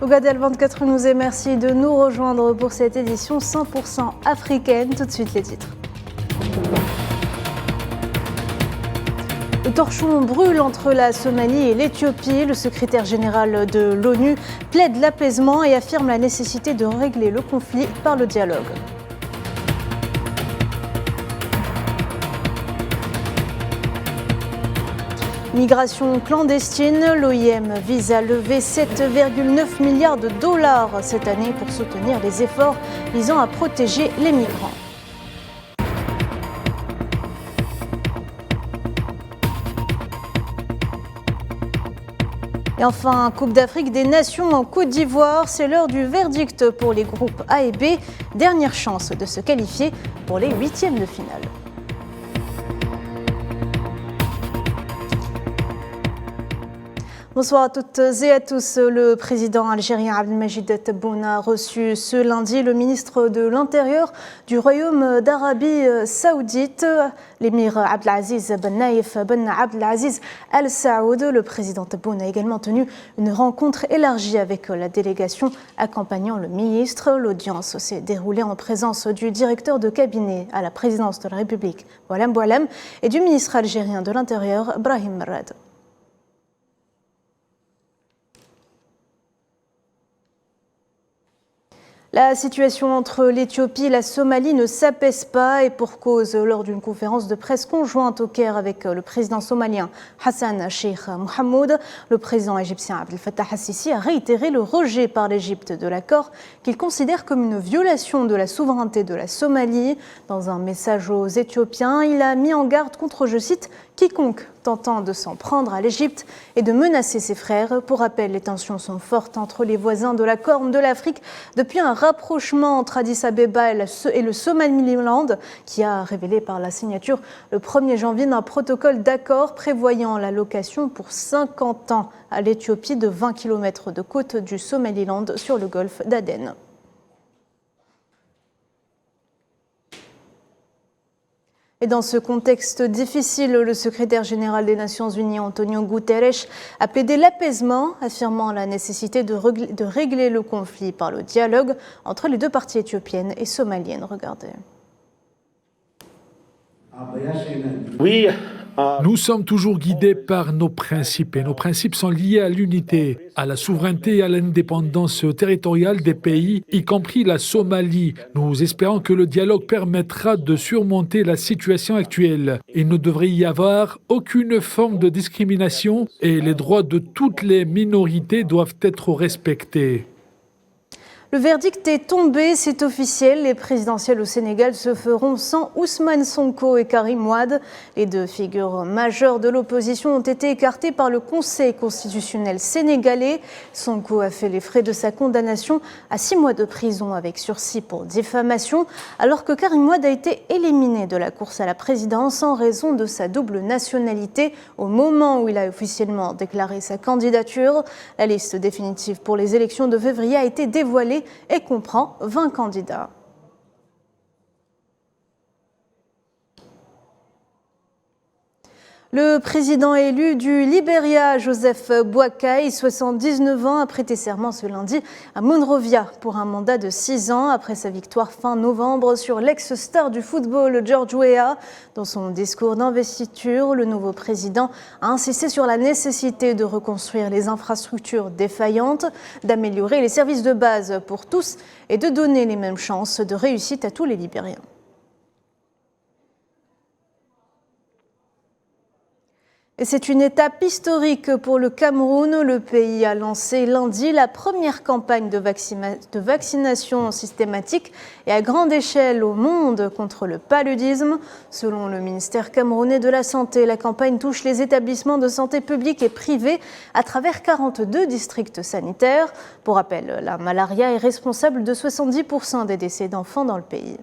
Ougadal 24 nous et merci de nous rejoindre pour cette édition 100% africaine. Tout de suite les titres. Le torchon brûle entre la Somalie et l'Éthiopie. Le secrétaire général de l'ONU plaide l'apaisement et affirme la nécessité de régler le conflit par le dialogue. Migration clandestine, l'OIM vise à lever 7,9 milliards de dollars cette année pour soutenir les efforts visant à protéger les migrants. Et enfin, Coupe d'Afrique des Nations en Côte d'Ivoire, c'est l'heure du verdict pour les groupes A et B. Dernière chance de se qualifier pour les huitièmes de finale. Bonsoir à toutes et à tous. Le président algérien Abdelmajid Tebboune a reçu ce lundi le ministre de l'Intérieur du Royaume d'Arabie Saoudite, l'émir Abdelaziz Ben Naïf Ben Abdelaziz Al Saoud. Le président Tebboune a également tenu une rencontre élargie avec la délégation accompagnant le ministre. L'audience s'est déroulée en présence du directeur de cabinet à la présidence de la République, Boualem Boualem, et du ministre algérien de l'Intérieur, Brahim Merad. La situation entre l'Éthiopie et la Somalie ne s'apaise pas et pour cause, lors d'une conférence de presse conjointe au Caire avec le président somalien Hassan Sheikh Mohamud, le président égyptien Abdel Fattah al-Sisi a réitéré le rejet par l'Égypte de l'accord qu'il considère comme une violation de la souveraineté de la Somalie. Dans un message aux Éthiopiens, il a mis en garde contre, je cite, quiconque tentant de s'en prendre à l'Égypte et de menacer ses frères. Pour rappel, les tensions sont fortes entre les voisins de la Corne de l'Afrique depuis un rapprochement entre Addis Abeba et le Somaliland qui a révélé par la signature le 1er janvier d'un protocole d'accord prévoyant l'allocation pour 50 ans à l'Éthiopie de 20 km de côte du Somaliland sur le golfe d'Aden. Et dans ce contexte difficile, le secrétaire général des Nations Unies, Antonio Guterres, a plaidé l'apaisement, affirmant la nécessité de régler le conflit par le dialogue entre les deux parties éthiopiennes et somaliennes. Regardez. Oui. Nous sommes toujours guidés par nos principes et nos principes sont liés à l'unité, à la souveraineté et à l'indépendance territoriale des pays, y compris la Somalie. Nous espérons que le dialogue permettra de surmonter la situation actuelle. Il ne devrait y avoir aucune forme de discrimination et les droits de toutes les minorités doivent être respectés. Le verdict est tombé, c'est officiel. Les présidentielles au Sénégal se feront sans Ousmane Sonko et Karim Wade. Les deux figures majeures de l'opposition ont été écartées par le Conseil constitutionnel sénégalais. Sonko a fait les frais de sa condamnation à 6 mois de prison avec sursis pour diffamation, alors que Karim Wade a été éliminé de la course à la présidence en raison de sa double nationalité au moment où il a officiellement déclaré sa candidature. La liste définitive pour les élections de février a été dévoilée et comprend 20 candidats. Le président élu du Libéria, Joseph Boakai, 79 ans, a prêté serment ce lundi à Monrovia pour un mandat de 6 ans après sa victoire fin novembre sur l'ex-star du football George Weah. Dans son discours d'investiture, le nouveau président a insisté sur la nécessité de reconstruire les infrastructures défaillantes, d'améliorer les services de base pour tous et de donner les mêmes chances de réussite à tous les Libériens. Et c'est une étape historique pour le Cameroun. Le pays a lancé lundi la première campagne de vaccination systématique et à grande échelle au monde contre le paludisme. Selon le ministère camerounais de la Santé, la campagne touche les établissements de santé publics et privés à travers 42 districts sanitaires. Pour rappel, la malaria est responsable de 70% des décès d'enfants dans le pays.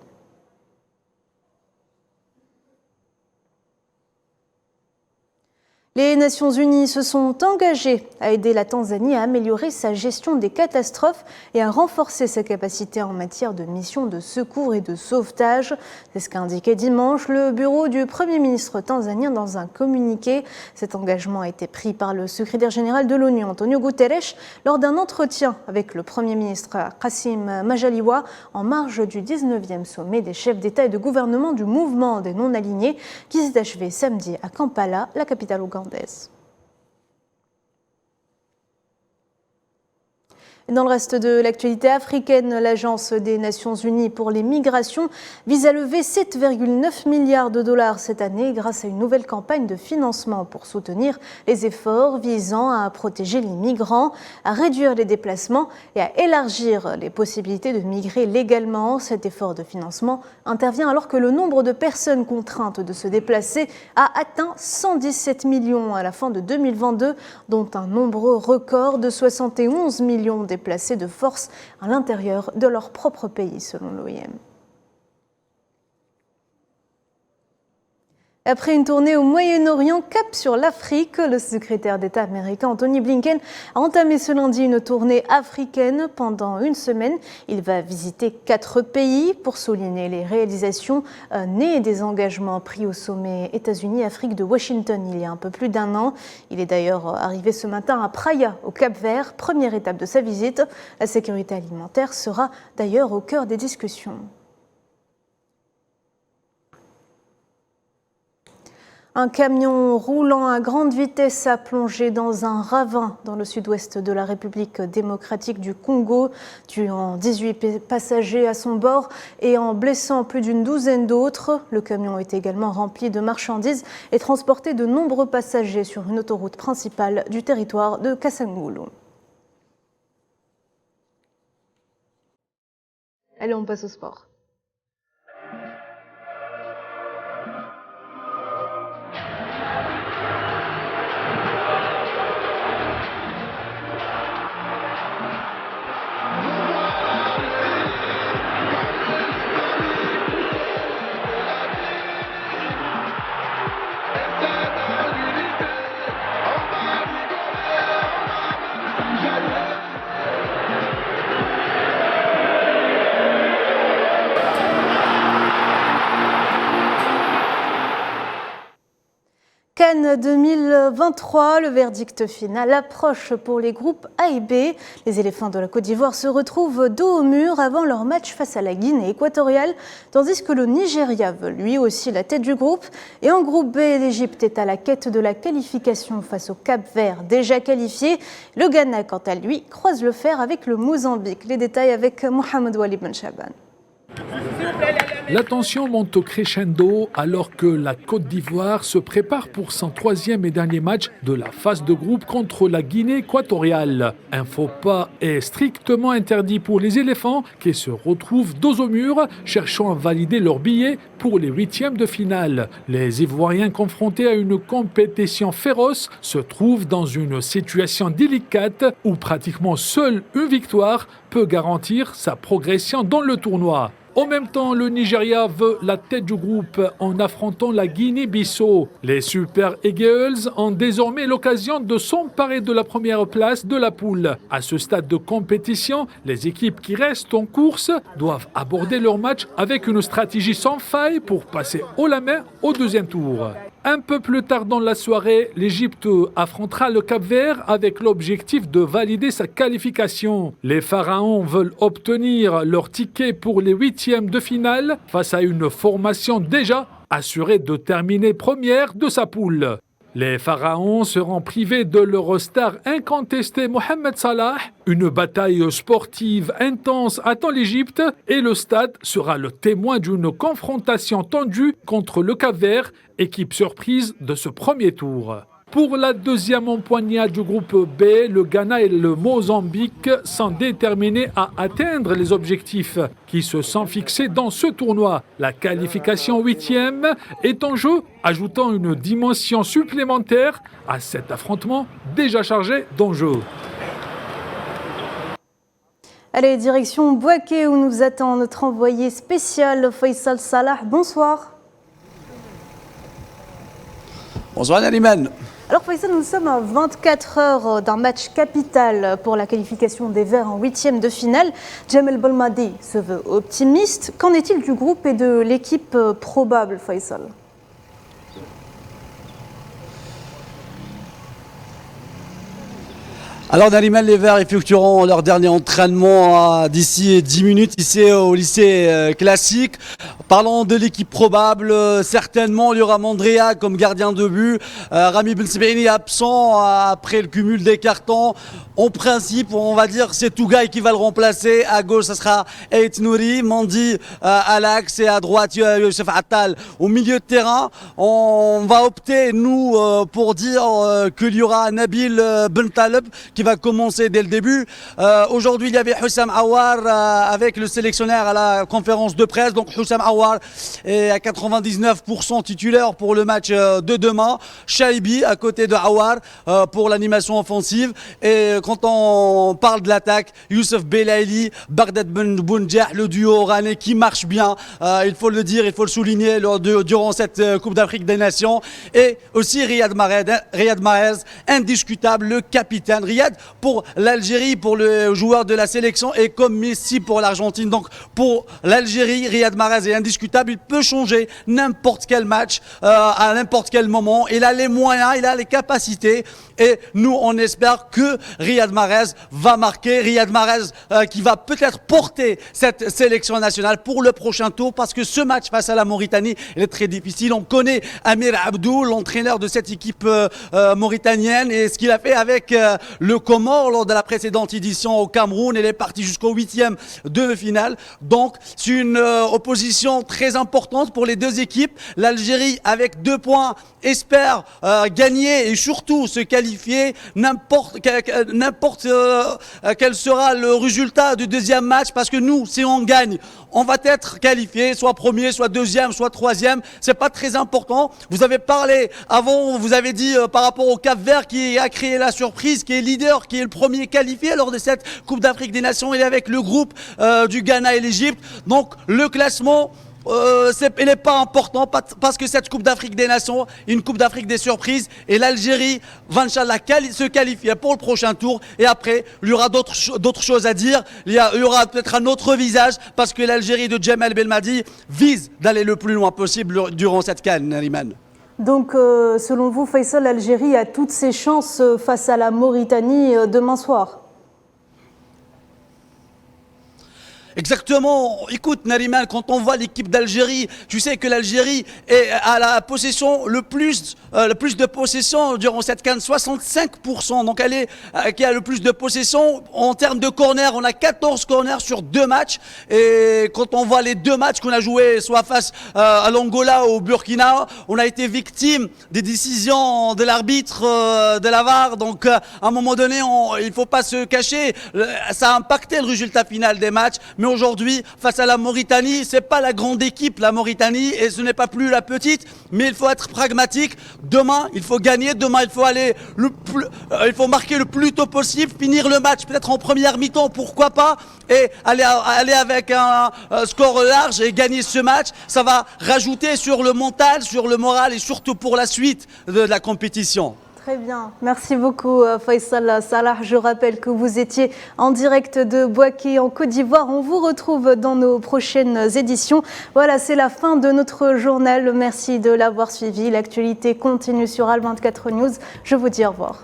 Les Nations Unies se sont engagées à aider la Tanzanie à améliorer sa gestion des catastrophes et à renforcer ses capacités en matière de missions de secours et de sauvetage. C'est ce qu'a indiqué dimanche le bureau du Premier ministre tanzanien dans un communiqué. Cet engagement a été pris par le secrétaire général de l'ONU, Antonio Guterres, lors d'un entretien avec le Premier ministre Kassim Majaliwa en marge du 19e sommet des chefs d'État et de gouvernement du mouvement des non-alignés qui s'est achevé samedi à Kampala, la capitale ougandaise. Dans le reste de l'actualité africaine, l'Agence des Nations Unies pour les migrations vise à lever 7,9 milliards de dollars cette année grâce à une nouvelle campagne de financement pour soutenir les efforts visant à protéger les migrants, à réduire les déplacements et à élargir les possibilités de migrer légalement. Cet effort de financement intervient alors que le nombre de personnes contraintes de se déplacer a atteint 117 millions à la fin de 2022, dont un nombre record de 71 millions déplacés de force à l'intérieur de leur propre pays, selon l'OIM. Après une tournée au Moyen-Orient, cap sur l'Afrique, le secrétaire d'État américain Anthony Blinken a entamé ce lundi une tournée africaine pendant une semaine. Il va visiter 4 pays pour souligner les réalisations nées des engagements pris au sommet États-Unis-Afrique de Washington il y a un peu plus d'1 an. Il est d'ailleurs arrivé ce matin à Praia, au Cap-Vert, première étape de sa visite. La sécurité alimentaire sera d'ailleurs au cœur des discussions. Un camion roulant à grande vitesse a plongé dans un ravin dans le sud-ouest de la République démocratique du Congo, tuant 18 passagers à son bord et en blessant plus d'une douzaine d'autres. Le camion est également rempli de marchandises et transportait de nombreux passagers sur une autoroute principale du territoire de Kasangulu. Allez, on passe au sport. Cannes 2023, le verdict final approche pour les groupes A et B. Les éléphants de la Côte d'Ivoire se retrouvent dos au mur avant leur match face à la Guinée équatoriale, tandis que le Nigeria veut lui aussi la tête du groupe. Et en groupe B, l'Égypte est à la quête de la qualification face au Cap-Vert déjà qualifié. Le Ghana, quant à lui, croise le fer avec le Mozambique. Les détails avec Mohamed Wali Ben Chaban. La tension monte au crescendo alors que la Côte d'Ivoire se prépare pour son 3e et dernier match de la phase de groupe contre la Guinée équatoriale. Un faux pas est strictement interdit pour les éléphants qui se retrouvent dos au mur, cherchant à valider leur billet pour les 8e de finale. Les Ivoiriens confrontés à une compétition féroce se trouvent dans une situation délicate où pratiquement seule une victoire peut garantir sa progression dans le tournoi. En même temps, le Nigeria veut la tête du groupe en affrontant la Guinée-Bissau. Les Super Eagles ont désormais l'occasion de s'emparer de la première place de la poule. À ce stade de compétition, les équipes qui restent en course doivent aborder leur match avec une stratégie sans faille pour passer haut la main au 2e tour. Un peu plus tard dans la soirée, l'Égypte affrontera le Cap-Vert avec l'objectif de valider sa qualification. Les Pharaons veulent obtenir leur ticket pour les 8e de finale face à une formation déjà assurée de terminer première de sa poule. Les Pharaons seront privés de leur star incontesté Mohamed Salah. Une bataille sportive intense attend l'Égypte et le stade sera le témoin d'une confrontation tendue contre le Cap-Vert, équipe surprise de ce premier tour. Pour la 2e empoignade du groupe B, le Ghana et le Mozambique sont déterminés à atteindre les objectifs qui se sont fixés dans ce tournoi. La qualification 8e est en jeu, ajoutant une dimension supplémentaire à cet affrontement déjà chargé d'enjeux. Allez, direction Bouaké où nous attend notre envoyé spécial Faisal Salah. Bonsoir. Bonsoir Nariman. Alors Faisal, nous sommes à 24 heures d'un match capital pour la qualification des Verts en 8e de finale. Jamel Belmadi se veut optimiste. Qu'en est-il du groupe et de l'équipe probable, Faisal ? Alors Nariman, les Verts effectueront leur dernier entraînement d'ici 10 minutes ici au lycée classique. Parlons de l'équipe probable, certainement il y aura Mandrea comme gardien de but. Rami Ben Sebaini absent après le cumul des cartons. En principe, on va dire c'est Tougaï qui va le remplacer. À gauche, ça sera Eit Nouri, Mandi à l'axe et à droite Youssef Attal au milieu de terrain. On va opter, nous, pour dire qu'il y aura Nabil Ben Taleb qui va commencer dès le début. Aujourd'hui, il y avait Hussam Awar avec le sélectionneur à la conférence de presse. Donc Hussam Awar est à 99% titulaire pour le match de demain. Shaibi à côté de Awar pour l'animation offensive. Et quand on parle de l'attaque, Youssef Belaili, Bagdad Ben Bounjah, le duo oranais qui marche bien. Il faut le dire, il faut le souligner durant cette Coupe d'Afrique des Nations. Et aussi Riyad Mahrez, indiscutable, le capitaine. Riyad pour l'Algérie, pour le joueur de la sélection et comme Messi pour l'Argentine. Donc pour l'Algérie, Riyad Mahrez est indiscutable. Il peut changer n'importe quel match à n'importe quel moment. Il a les moyens, il a les capacités. Et nous, on espère que Riyad Mahrez va marquer. Riyad Mahrez qui va peut-être porter cette sélection nationale pour le prochain tour parce que ce match face à la Mauritanie, il est très difficile. On connaît Amir Abdou, l'entraîneur de cette équipe mauritanienne et ce qu'il a fait avec le Comore lors de la précédente édition au Cameroun. Il est parti jusqu'au 8e de finale. Donc, c'est une opposition très importante pour les deux équipes. L'Algérie, avec 2 points, espère gagner et surtout se qualifier. N'importe quel sera le résultat du deuxième match, parce que nous, si on gagne, on va être qualifié, soit premier, soit deuxième, soit troisième. C'est pas très important. Vous avez parlé avant, vous avez dit par rapport au Cap-Vert qui a créé la surprise, qui est leader, qui est le premier qualifié lors de cette Coupe d'Afrique des Nations. Il est avec le groupe du Ghana et l'Égypte. Donc le classement, il n'est pas important parce que cette Coupe d'Afrique des Nations, une Coupe d'Afrique des surprises, et l'Algérie va Inch'Allah se qualifier pour le prochain tour. Et après, il y aura d'autres choses à dire. Il y aura peut-être un autre visage parce que l'Algérie de Jamel Belmadi vise d'aller le plus loin possible durant cette CAN, Nariman. Donc, selon vous, Faisal, l'Algérie a toutes ses chances face à la Mauritanie demain soir? Exactement. Écoute, Nariman, quand on voit l'équipe d'Algérie, tu sais que l'Algérie a la possession le plus de possession durant cette CAN, 65%. Donc qui a le plus de possession. En termes de corner, on a 14 corners sur 2 matchs. Et quand on voit les 2 matchs qu'on a joués, soit face à l'Angola ou au Burkina, on a été victime des décisions de l'arbitre de la VAR. Donc à un moment donné, il ne faut pas se cacher. Ça a impacté le résultat final des matchs. Mais aujourd'hui, face à la Mauritanie, c'est pas la grande équipe, la Mauritanie, et ce n'est pas plus la petite, mais il faut être pragmatique. Demain, il faut gagner. Demain, il faut il faut marquer le plus tôt possible, finir le match, peut-être en première mi-temps, pourquoi pas, et aller avec un score large et gagner ce match. Ça va rajouter sur le mental, sur le moral et surtout pour la suite de la compétition. Très bien, merci beaucoup Faisal Salah. Je rappelle que vous étiez en direct de Bouaké en Côte d'Ivoire. On vous retrouve dans nos prochaines éditions. Voilà, c'est la fin de notre journal. Merci de l'avoir suivi. L'actualité continue sur Al 24 News. Je vous dis au revoir.